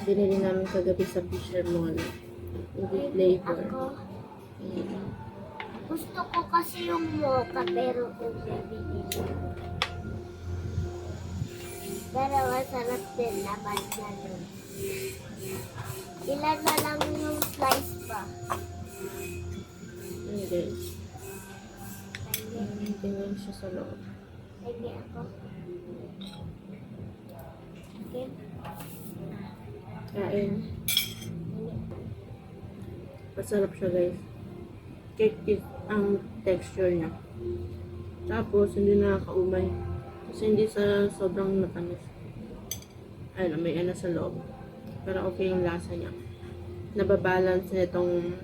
Binili namin kagabi sa Fisher Mall. Hindi flavor. Ako, Mm. gusto ko kasi yung mocha pero kung bibili. Pero masarap din naman na yun. Ilan na lang yung slice pa. Ayan guys. Tingnan siya sa loob. Sige ako. Okay. Kain. Masarap siya guys. Cake ang texture niya. Tapos hindi nakakaumay. Kasi hindi sa sobrang matamis. Ayun, may ano sa loob. Pero okay yung lasa niya. Nababalance nitong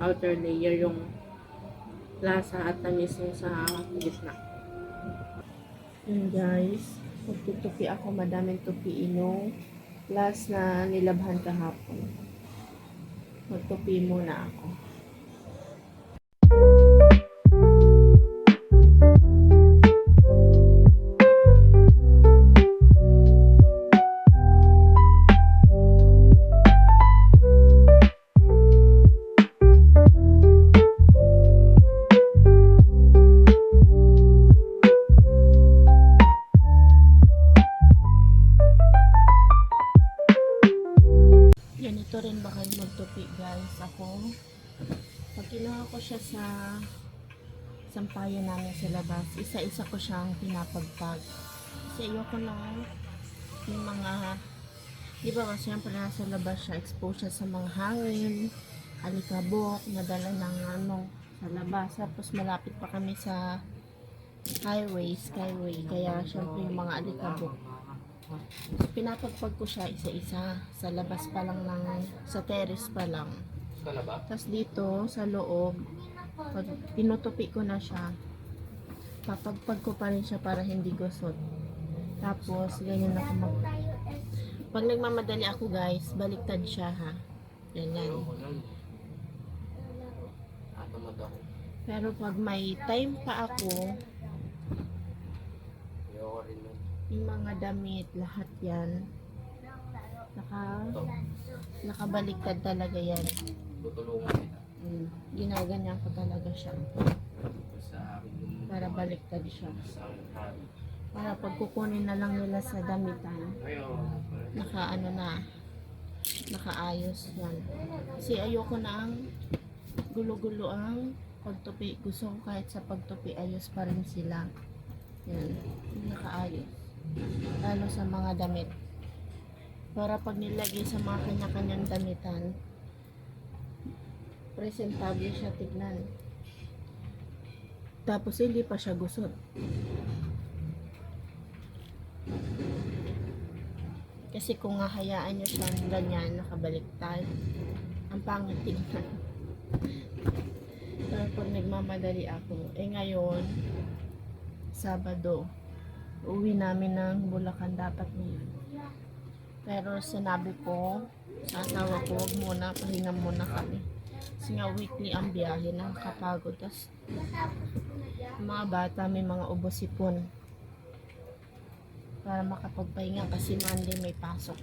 outer layer yung lasa at tamis niya sa gitna. Yun guys. Magtutupi ako. Madaming tupiin plus na nilabhan kahapon. Magtupi muna ako. Ganito rin ba kayo magtupi guys? Ako, pag kinuha ko siya sa sampayan namin sa labas, isa-isa ko siyang pinapagpag. Kasi ayoko na yung mga, di ba ba siyempre nasa labas siya, exposed siya sa mga hangin, alikabok, nadala ng sa labas. Tapos malapit pa kami sa skyway, kaya syempre yung mga alikabok. So, pinapagpag ko siya isa-isa sa labas pa lang sa terrace pa lang. Tapos dito sa loob, pag tinutupi ko na siya, papagpag ko pa rin siya para hindi gusot. Tapos ganyan ako pag nagmamadali ako guys, baliktad siya ha. Ganyan. Pero pag may time pa ako, yung mga damit, lahat yan, nakabaliktad talaga yan. Ginaganyan ko talaga siya para baliktad siya, para pag kukunin na lang nila sa damitan, nakaayos yan. Kasi ayoko na ang gulo-gulo ang pagtupi. Gusto ko kahit sa pagtupi ayos pa rin sila. Yan, nakaayos, lalo sa mga damit, para pag nilagay sa mga kanya-kanyang damitan, presentable siya tignan. Tapos hindi pa siya gusot. Kasi kung hahayaan nyo siyang ganyan, nakabaliktad, ang pangit tignan. Pero pag nagmamadali ako, ngayon Sabado, uwi namin ng Bulacan dapat ngayon. Pero sinabi ko sa asawa ko, huwag muna, pahinga muna kami. Kasi nga weekly ang biyahe, nakakapagod. Tapos mga bata may mga ubo-sipon para makapagpahinga kasi Monday may pasok.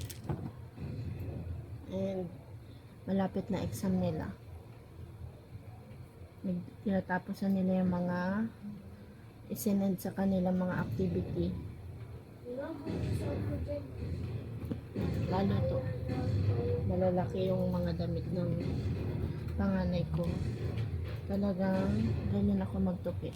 And malapit na exam nila. Tinatapos na nila yung mga isinend sa kanilang mga activity. Lalo to, malalaki yung mga damit ng panganay ko. Talagang ganyan ako magtupi.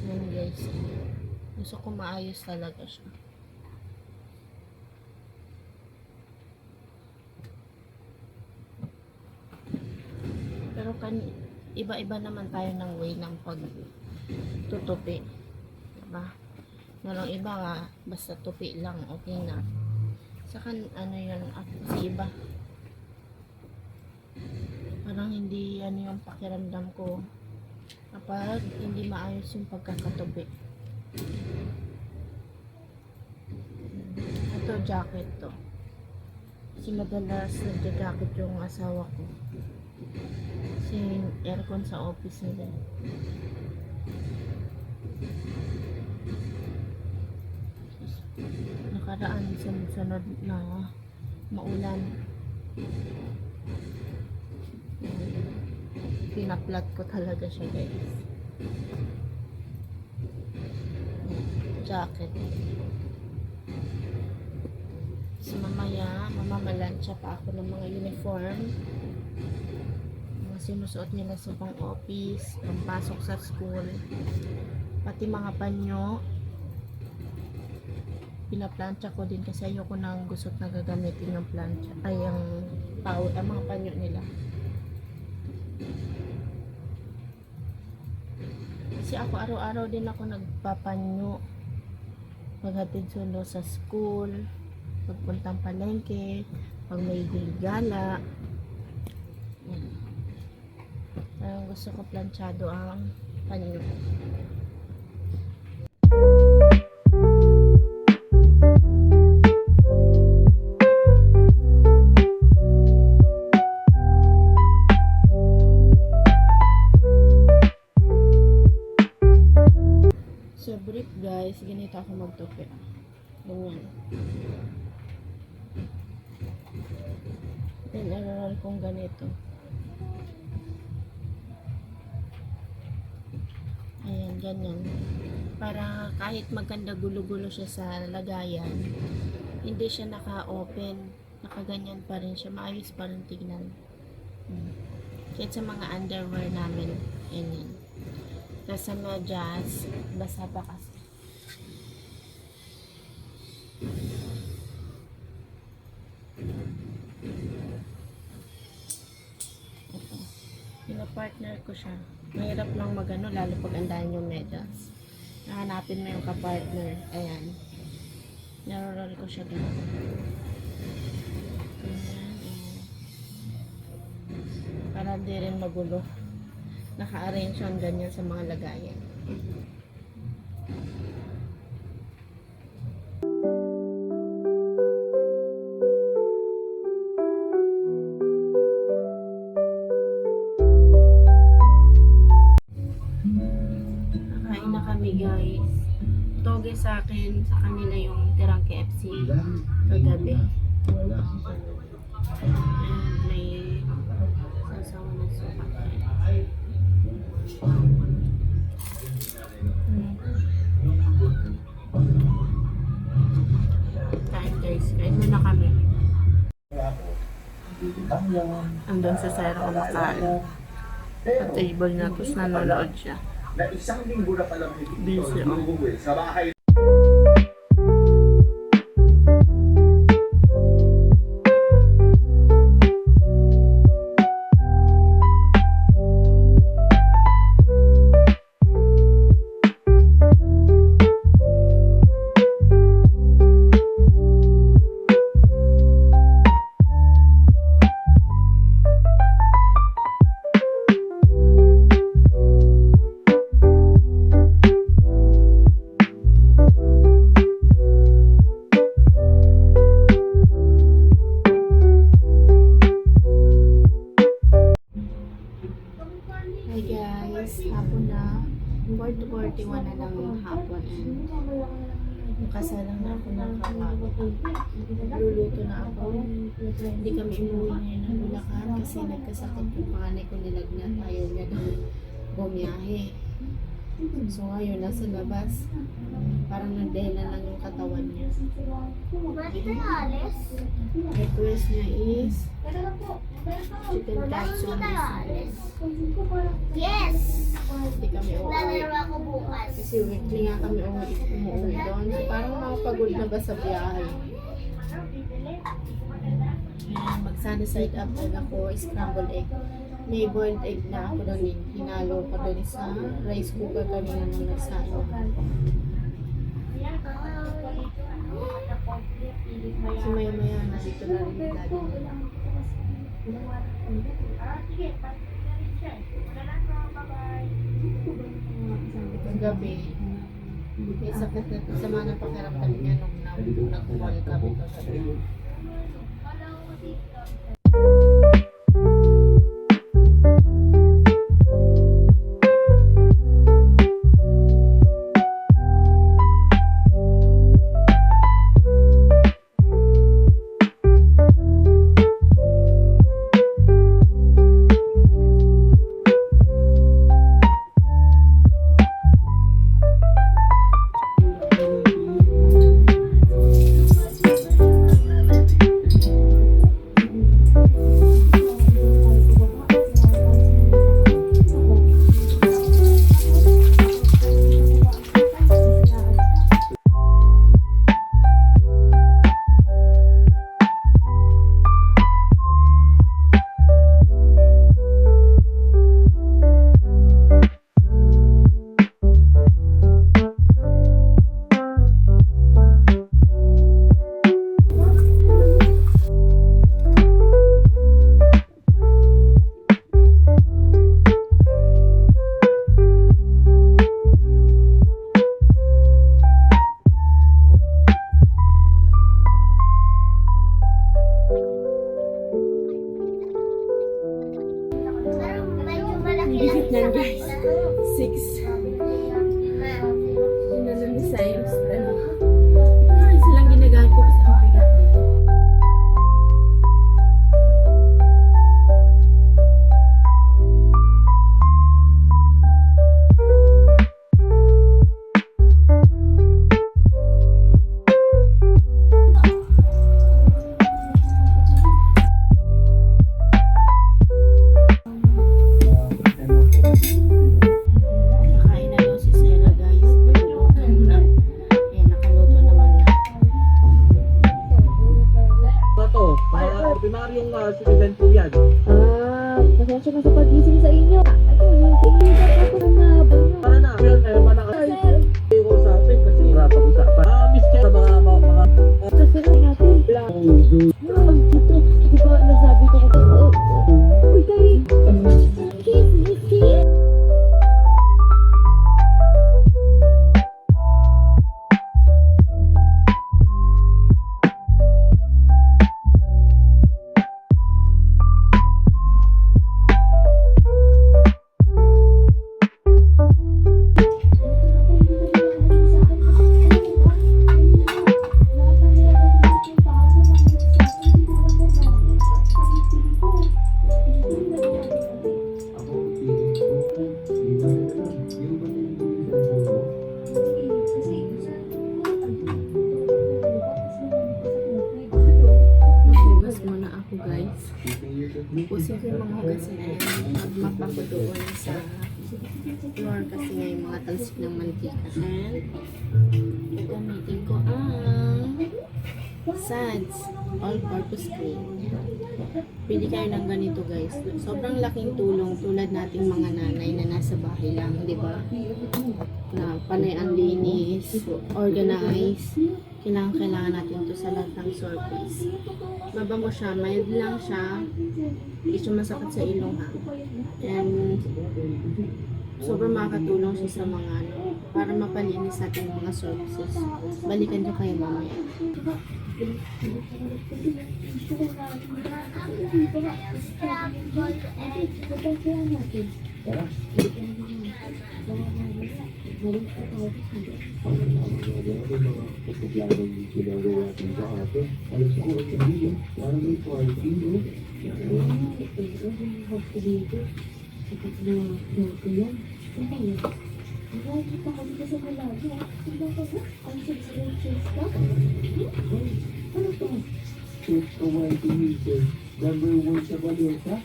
Yan guys, gusto ko maayos talaga siya. Pero iba-iba naman tayo ng way ng pagtutupi, diba? Merong iba nga, basta tupi lang, okay na. Saka yun, kasi iba, parang hindi yung pakiramdam ko kapag hindi maayos yung pagkakatupi. Ito jacket to, kasi madalas nagja-jacket yung asawa ko kasi aircon sa office nila. Nakaraan sunod na maulan. Pinaplat ko talaga siya, guys. Jacket. So mamaya, mamamalansya pa ako ng mga uniform. Mga sinusuot nila sa pang office, pampasok sa school. Pati mga panyo. Pinaplansya ko din kasi ayoko nang gusot na gagamitin ng plancha. Ay, ang mga panyo nila. Kasi ako araw-araw din ako nagpapanyo. Paghatid sundo sa school, pagpuntang palengke, pag may gala. Yan. Parang gusto ko planchado ang panyo. Sa brief, guys, ganito ako magtupi. Ganyan. Then, i-roll kong ganito. Ayan, ganyan. Para kahit maganda gulo-gulo siya sa lagayan, hindi siya naka-open. Nakaganyan pa rin siya. Maayos pa rin tignan. Kahit sa mga underwear namin. Ganyan. Tapos sa medyas, basa pa kasi. Ito. Pina-partner ko siya. Mahirap lang magano, lalo pag andahan yung medyas. Nahanapin mo yung ka-partner. Ayan. Naroroll ko siya ganun. Ayan. Para di rin magulo. Naka-arrange ang ganyan sa mga lagayan. Nakain na kami, guys. Toge sa akin, sa kanila yung tirang KFC kagabi. And may sasawa na suka. Kain, guys. Kain muna kami. Andun sa Sarah kumakain. Sa table na, tapos nanonood siya. Na isang linggo na palang Busy, oh. sa bahay. Hi guys, hapon na. 4:41 na lang yung hapon. Nakasalang na ako ng kapag. Luluto na ako. Hindi kami umuwi ngayon ng Bulacan kasi nagkasakit yung panganay ko, nilagnat. Ayaw niya daw bumiyahe. So ngayon nasa labas. Parang nagdela lang yung katawan niya. Pwede tayo alis? Request niya is chicken Hindi katsu. tayo alis. Yes! Hindi kami uuwi. Lalaro ako bukas. Kasi weekly nga kami umuwi doon. So, parang nakapagod na ba sa biyahe? Ayan, mag-sunny side up egg ako, scrambled egg. May boiled egg na ako doon. Hinalo ko doon sa rice cooker kanina nung nagsain. So maya-maya na dito na rin yung daddy. Kagabi, may sakit na sama ng pakiramdam niya nung nag-call kami kagabi. yung citizen po yan. Pasensya na sa pagising sa inyo. Ano, hindi ako na habang nyo. Para na, yun, manakay. Sir, Hindi ko usapin kasi pag-usapan. Miss Ken, sa mga kasi na natin. Dito, di ba nasabi ko ko? Uy, tayo. Kiss. ako, feeling ko, di ba yung ba Magbugas muna ako guys. Bukusin ko yung mga hugasin na yan. Magmapa ko doon sa floor kasi nga yung mga talsik ng mantika. And gagamitin ko ang SADS all-purpose cream. Pili kayo ng ganito guys. Sobrang laking tulong tulad nating mga nanay na nasa bahay lang, di ba? Na panay ang linis, organize. Kailangan natin to sa lahat ng surface. Mabango siya, mild lang siya. Hindi siya masakit sa ilong ha. And sobrang makakatulong siya sa mga para mapalinis natin yung mga surfaces. Balikan ko kayo mamaya. Number one sa balota.